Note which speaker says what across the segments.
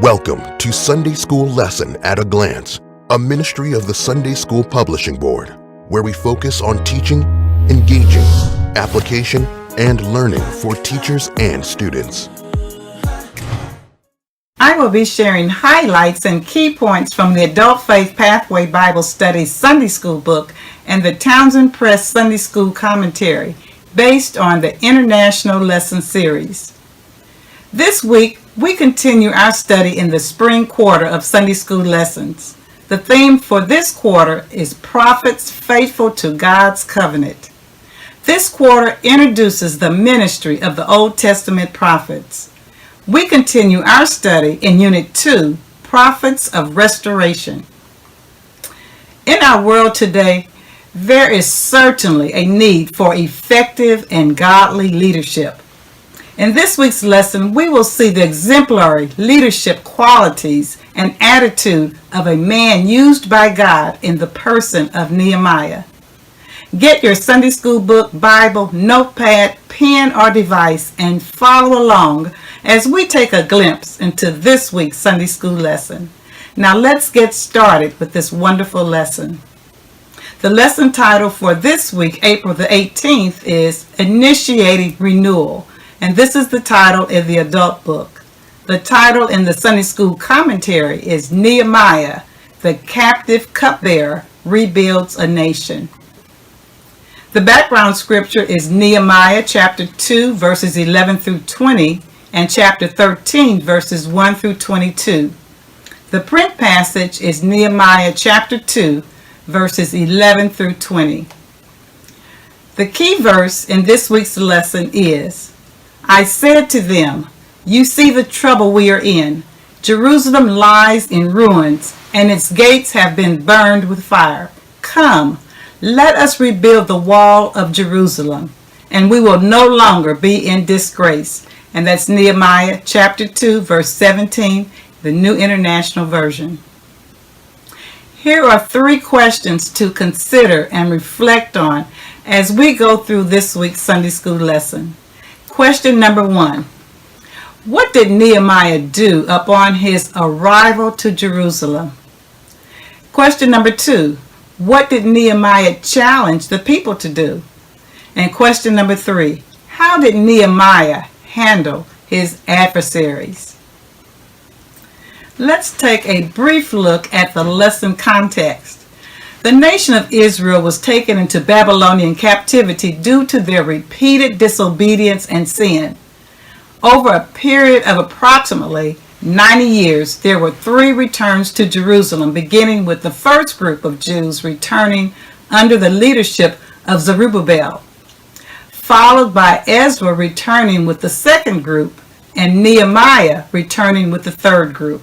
Speaker 1: Welcome to Sunday School Lesson at a Glance, a ministry of the Sunday School Publishing Board, where we focus on teaching, engaging, application, and learning for teachers and students.
Speaker 2: I will be sharing highlights and key points from the Adult Faith Pathway Bible Studies Sunday School book and the Townsend Press Sunday School Commentary based on the International Lesson Series. This week, we continue our study in the spring quarter of Sunday School lessons. The theme for this quarter is Prophets Faithful to God's Covenant. This quarter introduces the ministry of the Old Testament prophets. We continue our study in Unit 2, Prophets of Restoration. In our world today, there is certainly a need for effective and godly leadership. In this week's lesson, we will see the exemplary leadership qualities and attitude of a man used by God in the person of Nehemiah. Get your Sunday School book, Bible, notepad, pen, or device and follow along as we take a glimpse into this week's Sunday School lesson. Now let's get started with this wonderful lesson. The lesson title for this week, April the 18th, is Initiating Renewal. And this is the title in the adult book. The title in the Sunday School commentary is Nehemiah, the Captive Cupbearer Rebuilds a Nation. The background scripture is Nehemiah chapter 2 verses 11 through 20 and chapter 13 verses 1 through 22. The print passage is Nehemiah chapter 2 verses 11 through 20. The key verse in this week's lesson is, I said to them, you see the trouble we are in. Jerusalem lies in ruins, and its gates have been burned with fire. Come, let us rebuild the wall of Jerusalem, and we will no longer be in disgrace. And that's Nehemiah chapter 2, verse 17, the New International Version. Here are 3 questions to consider and reflect on as we go through this week's Sunday School lesson. Question number 1. What did Nehemiah do upon his arrival to Jerusalem? Question number 2. What did Nehemiah challenge the people to do? And question number 3. How did Nehemiah handle his adversaries? Let's take a brief look at the lesson context. The nation of Israel was taken into Babylonian captivity due to their repeated disobedience and sin. Over a period of approximately 90 years, there were 3 returns to Jerusalem, beginning with the first group of Jews returning under the leadership of Zerubbabel, followed by Ezra returning with the second group, and Nehemiah returning with the third group.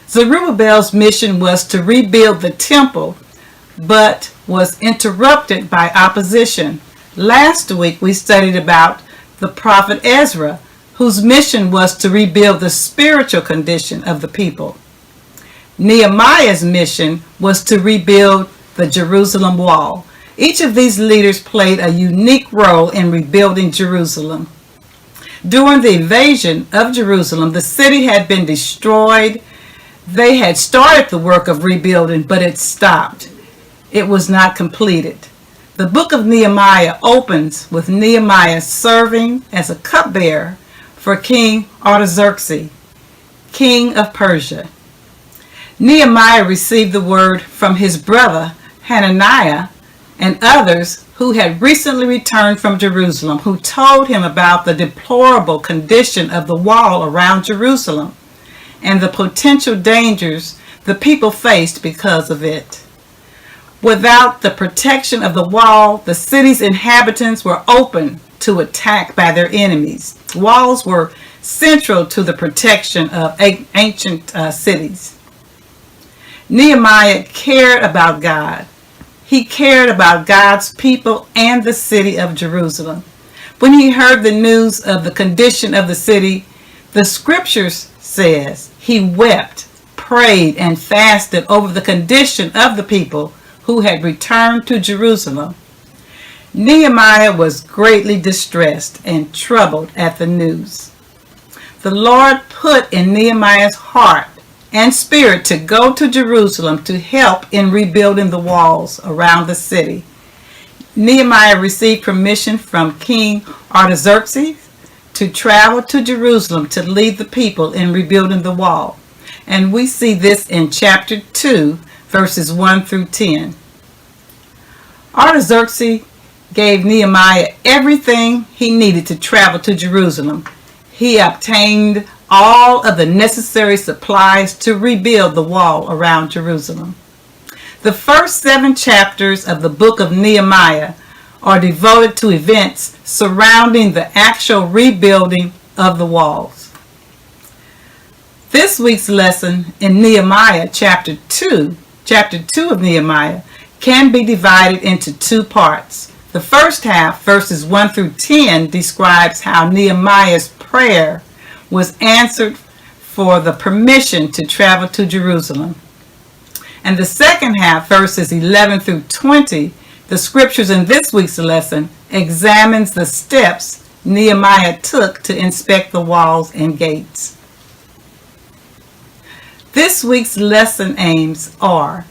Speaker 2: Zerubbabel's mission was to rebuild the temple, but was interrupted by opposition. Last week we studied about the prophet Ezra, whose mission was to rebuild the spiritual condition of the people. Nehemiah's mission was to rebuild the Jerusalem wall. Each of these leaders played a unique role in rebuilding Jerusalem. During the invasion of Jerusalem, the city had been destroyed. They had started the work of rebuilding, but it stopped. It was not completed. The book of Nehemiah opens with Nehemiah serving as a cupbearer for King Artaxerxes, king of Persia. Nehemiah received the word from his brother Hananiah and others who had recently returned from Jerusalem, who told him about the deplorable condition of the wall around Jerusalem and the potential dangers the people faced because of it. Without the protection of the wall, the city's inhabitants were open to attack by their enemies. Walls were central to the protection of ancient cities. Nehemiah cared about God. He cared about God's people and the city of Jerusalem. When he heard the news of the condition of the city, the scriptures says he wept, prayed, and fasted over the condition of the people who had returned to Jerusalem. Nehemiah was greatly distressed and troubled at the news. The Lord put in Nehemiah's heart and spirit to go to Jerusalem to help in rebuilding the walls around the city. Nehemiah received permission from King Artaxerxes to travel to Jerusalem to lead the people in rebuilding the wall. And we see this in chapter 2, verses 1 through 10. Artaxerxes gave Nehemiah everything he needed to travel to Jerusalem. He obtained all of the necessary supplies to rebuild the wall around Jerusalem. The first 7 chapters of the book of Nehemiah are devoted to events surrounding the actual rebuilding of the walls. This week's lesson in Nehemiah chapter 2 of Nehemiah can be divided into 2 parts. The first half, verses 1 through 10, describes how Nehemiah's prayer was answered for the permission to travel to Jerusalem. And the second half, verses 11 through 20, the scriptures in this week's lesson examines the steps Nehemiah took to inspect the walls and gates. This week's lesson aims are: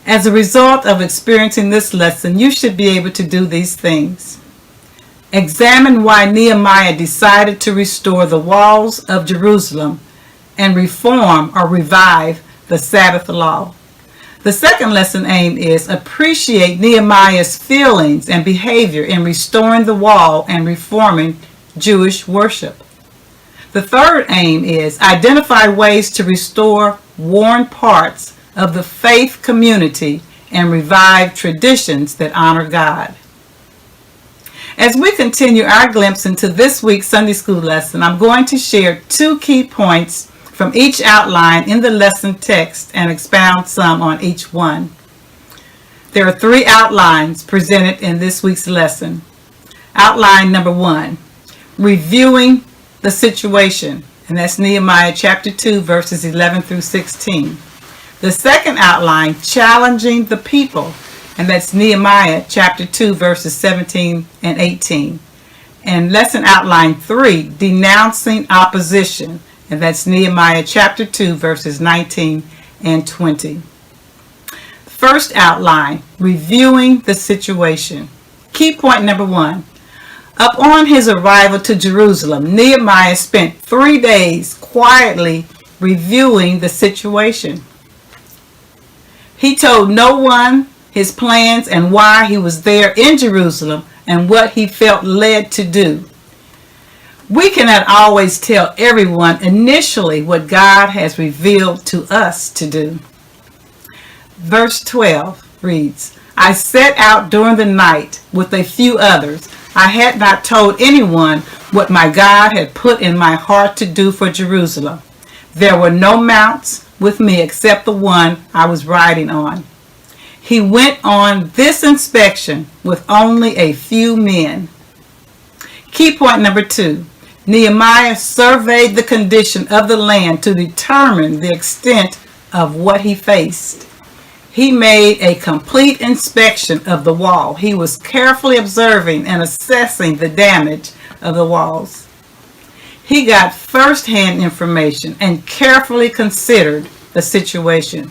Speaker 2: as a result of experiencing this lesson, you should be able to do these things. Examine why Nehemiah decided to restore the walls of Jerusalem and reform or revive the Sabbath law. The second lesson aim is appreciate Nehemiah's feelings and behavior in restoring the wall and reforming Jewish worship. The third aim is identify ways to restore worn parts of the faith community and revive traditions that honor God. As we continue our glimpse into this week's Sunday school lesson, I'm going to share 2 key points from each outline in the lesson text and expound some on each one. There are 3 outlines presented in this week's lesson. Outline number 1, reviewing the situation, and that's Nehemiah chapter 2, verses 11 through 16. The second outline, challenging the people, and that's Nehemiah chapter 2, verses 17 and 18. And lesson outline 3, denouncing opposition, and that's Nehemiah chapter 2, verses 19 and 20. First outline, reviewing the situation. Key point number 1. Upon his arrival to Jerusalem, Nehemiah spent 3 days quietly reviewing the situation. He told no one his plans and why he was there in Jerusalem and what he felt led to do. We cannot always tell everyone initially what God has revealed to us to do. Verse 12 reads, I set out during the night with a few others. I had not told anyone what my God had put in my heart to do for Jerusalem. There were no mounts with me except the one I was riding on. He went on this inspection with only a few men. Key point number 2. Nehemiah surveyed the condition of the land to determine the extent of what he faced. He made a complete inspection of the wall. He was carefully observing and assessing the damage of the walls. He got first-hand information and carefully considered the situation.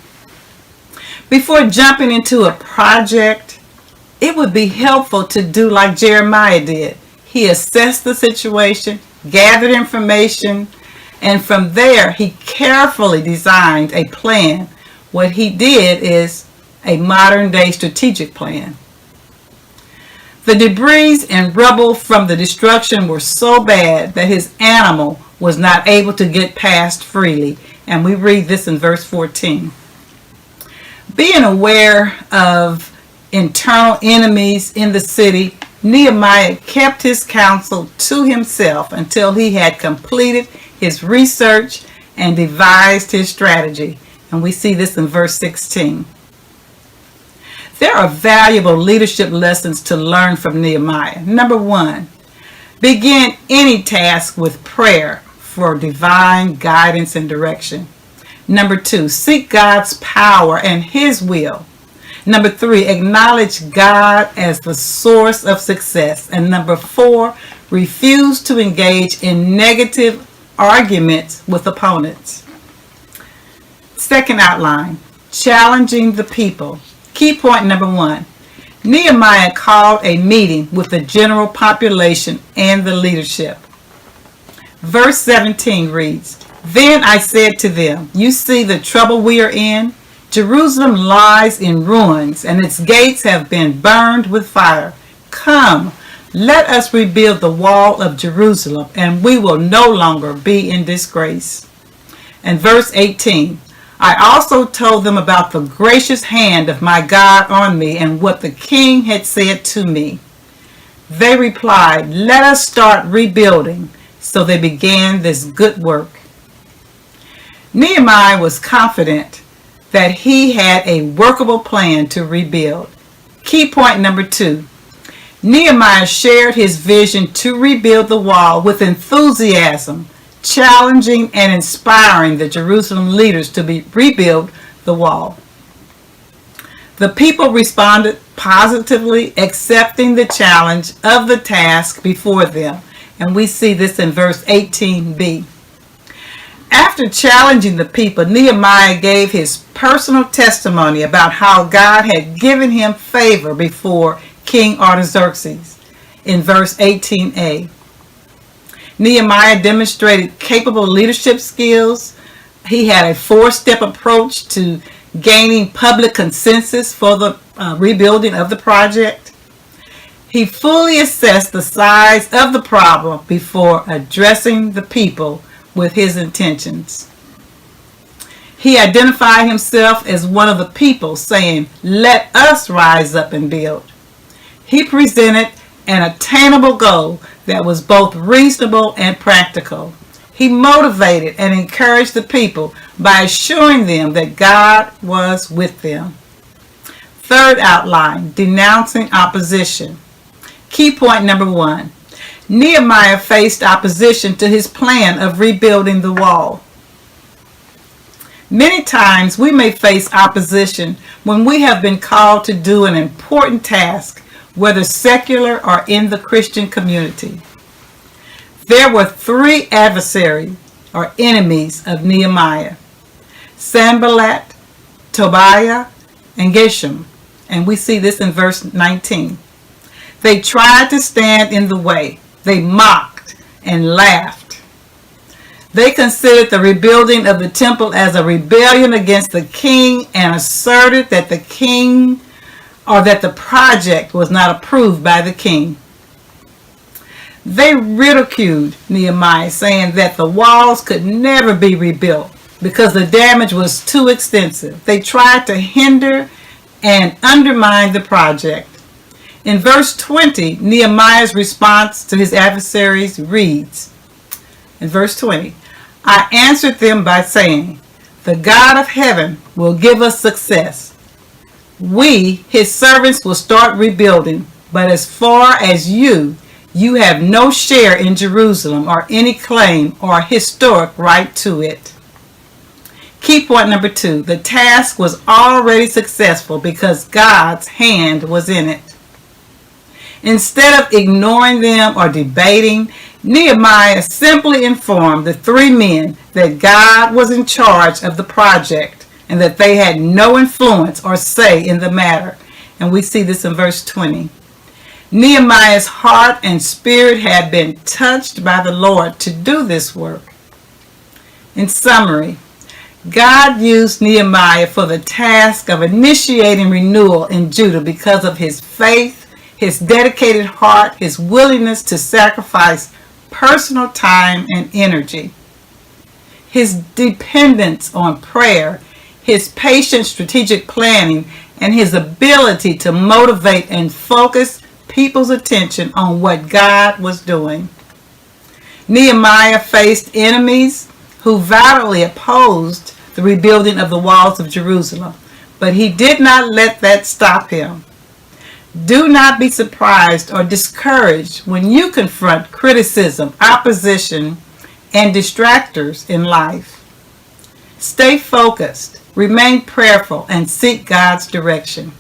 Speaker 2: Before jumping into a project, it would be helpful to do like Jeremiah did. He assessed the situation, gathered information, and from there he carefully designed a plan. What he did is a modern-day strategic plan. The debris and rubble from the destruction were so bad that his animal was not able to get past freely. And we read this in verse 14. Being aware of internal enemies in the city, Nehemiah kept his counsel to himself until he had completed his research and devised his strategy. And we see this in verse 16. There are valuable leadership lessons to learn from Nehemiah. Number 1, begin any task with prayer for divine guidance and direction. Number 2, seek God's power and His will. Number 3, acknowledge God as the source of success. And number 4, refuse to engage in negative arguments with opponents. Second outline, challenging the people. Key point number 1, Nehemiah called a meeting with the general population and the leadership. Verse 17 reads, "Then I said to them, you see the trouble we are in? Jerusalem lies in ruins, and its gates have been burned with fire. Come, let us rebuild the wall of Jerusalem, and we will no longer be in disgrace." And verse 18, "I also told them about the gracious hand of my God on me and what the king had said to me. They replied, 'Let us start rebuilding.' So they began this good work." Nehemiah was confident that he had a workable plan to rebuild. Key point number 2, Nehemiah shared his vision to rebuild the wall with enthusiasm, challenging and inspiring the Jerusalem leaders to rebuild the wall. The people responded positively, accepting the challenge of the task before them. And we see this in verse 18b. After challenging the people, Nehemiah gave his personal testimony about how God had given him favor before King Artaxerxes in verse 18a. Nehemiah demonstrated capable leadership skills. He had a 4-step approach to gaining public consensus for the rebuilding of the project. He fully assessed the size of the problem before addressing the people with his intentions. He identified himself as one of the people, saying, "Let us rise up and build." He presented an attainable goal that was both reasonable and practical. He motivated and encouraged the people by assuring them that God was with them. Third outline, denouncing opposition. Key point number 1, Nehemiah faced opposition to his plan of rebuilding the wall. Many times we may face opposition when we have been called to do an important task, whether secular or in the Christian community. There were 3 adversaries or enemies of Nehemiah: Sanballat, Tobiah, and Geshem. And we see this in verse 19. They tried to stand in the way. They mocked and laughed. They considered the rebuilding of the temple as a rebellion against the king and asserted that the king or that the project was not approved by the king. They ridiculed Nehemiah, saying that the walls could never be rebuilt because the damage was too extensive. They tried to hinder and undermine the project. In verse 20, Nehemiah's response to his adversaries reads, in verse 20, "I answered them by saying, 'The God of heaven will give us success. We, his servants, will start rebuilding, but as far as you have no share in Jerusalem or any claim or historic right to it.'" Key point number 2, the task was already successful because God's hand was in it. Instead of ignoring them or debating, Nehemiah simply informed the 3 men that God was in charge of the project and that they had no influence or say in the matter. And we see this in verse 20. Nehemiah's heart and spirit had been touched by the Lord to do this work. In summary, God used Nehemiah for the task of initiating renewal in Judah because of his faith, his dedicated heart, his willingness to sacrifice personal time and energy, his dependence on prayer, his patient strategic planning, and his ability to motivate and focus people's attention on what God was doing. Nehemiah faced enemies who violently opposed the rebuilding of the walls of Jerusalem, but he did not let that stop him. Do not be surprised or discouraged when you confront criticism, opposition, and distractors in life. Stay focused, remain prayerful, and seek God's direction.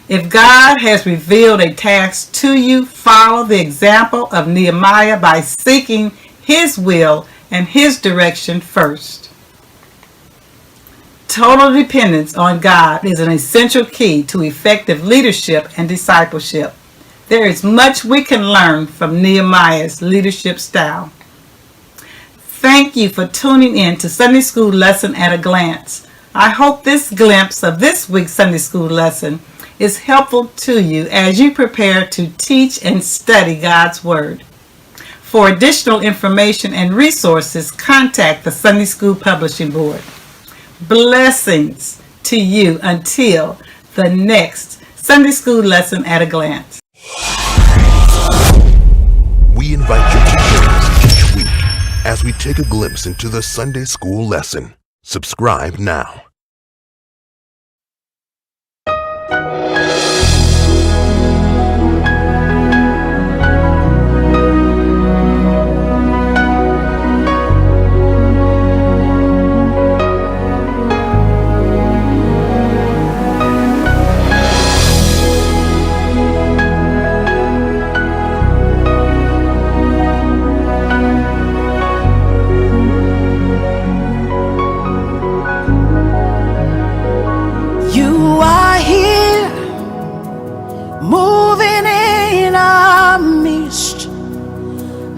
Speaker 2: If God has revealed a task to you, follow the example of Nehemiah by seeking His will and His direction first. Total dependence on God is an essential key to effective leadership and discipleship. There is much we can learn from Nehemiah's leadership style. Thank you for tuning in to Sunday School Lesson at a Glance. I hope this glimpse of this week's Sunday School lesson is helpful to you as you prepare to teach and study God's Word. For additional information and resources, contact the Sunday School Publishing Board. Blessings to you until the next Sunday School Lesson at a Glance.
Speaker 1: We invite you to join us each week as we take a glimpse into the Sunday School lesson. Subscribe now.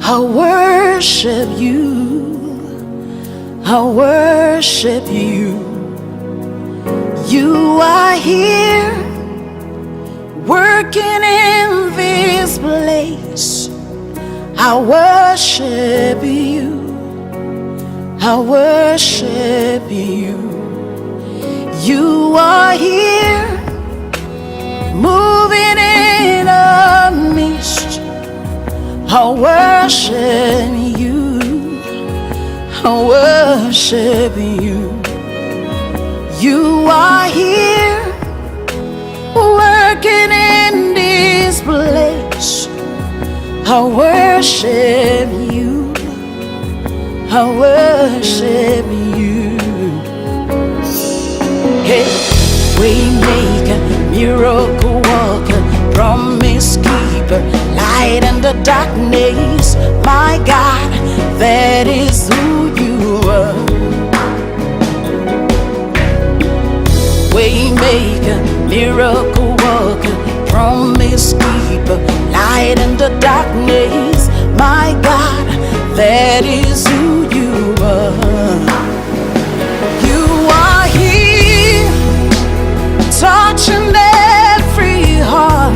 Speaker 3: I worship you, I worship you. You are here, working in this place. I worship you, I worship you. You are here, moving in our midst. I worship you, I worship you. You are here, working in this place. I worship you, I worship you. Hey, waymaker, miracle worker, promise keeper, light in the darkness. My God, that is who you are. Waymaker, miracle worker, promise keeper, light in the darkness. My God, that is who you are. You are here, touching every heart.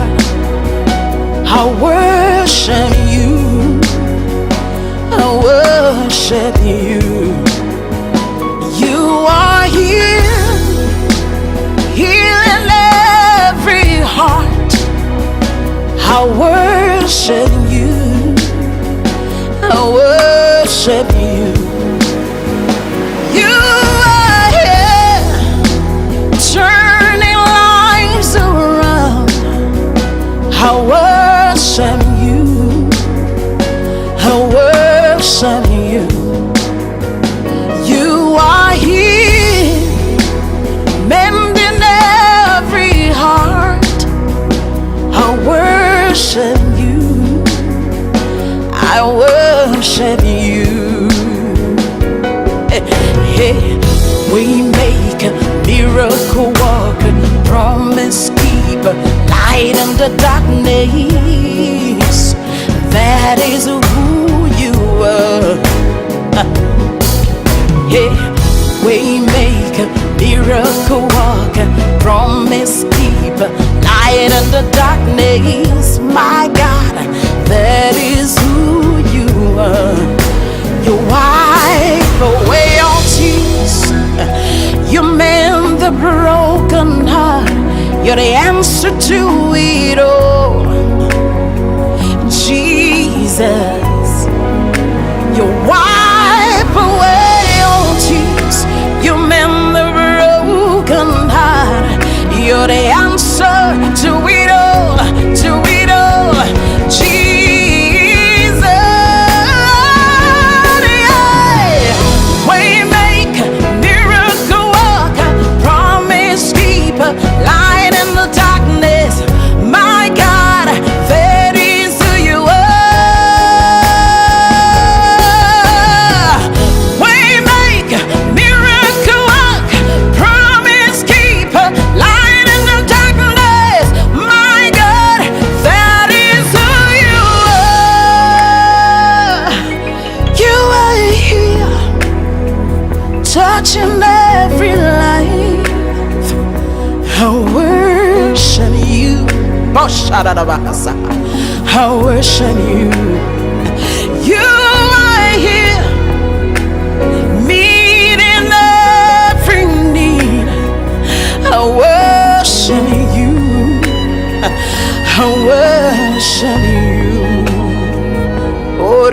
Speaker 3: I worship you, I worship you. You are here, healing every heart. I worship you, I worship you. You are here, turning lives around. I worship you, I worship you. You are here, mending every heart. I worship you, I worship you. Hey, we make a miracle worker, promise keeper, light in the darkness. That is who you are. Hey, we make a miracle worker, promise keeper, light in the darkness. My God, that is who you are. You wipe away all tears, you mend the broken heart. You're the answer to it all, Jesus. You wipe away all tears, you mend the broken You're the answer to it all, to it all. Jesus, yeah. Waymaker, miracle worker, promise keeper, light in the darkness. My God, that is who you are. Waymaker, miracle worker, promise keeper, light in the darkness. My God, that is who you are. You are here, touching every life. I worship you. I worship you. You are here, meeting every need. I worship you. I worship you. Oh,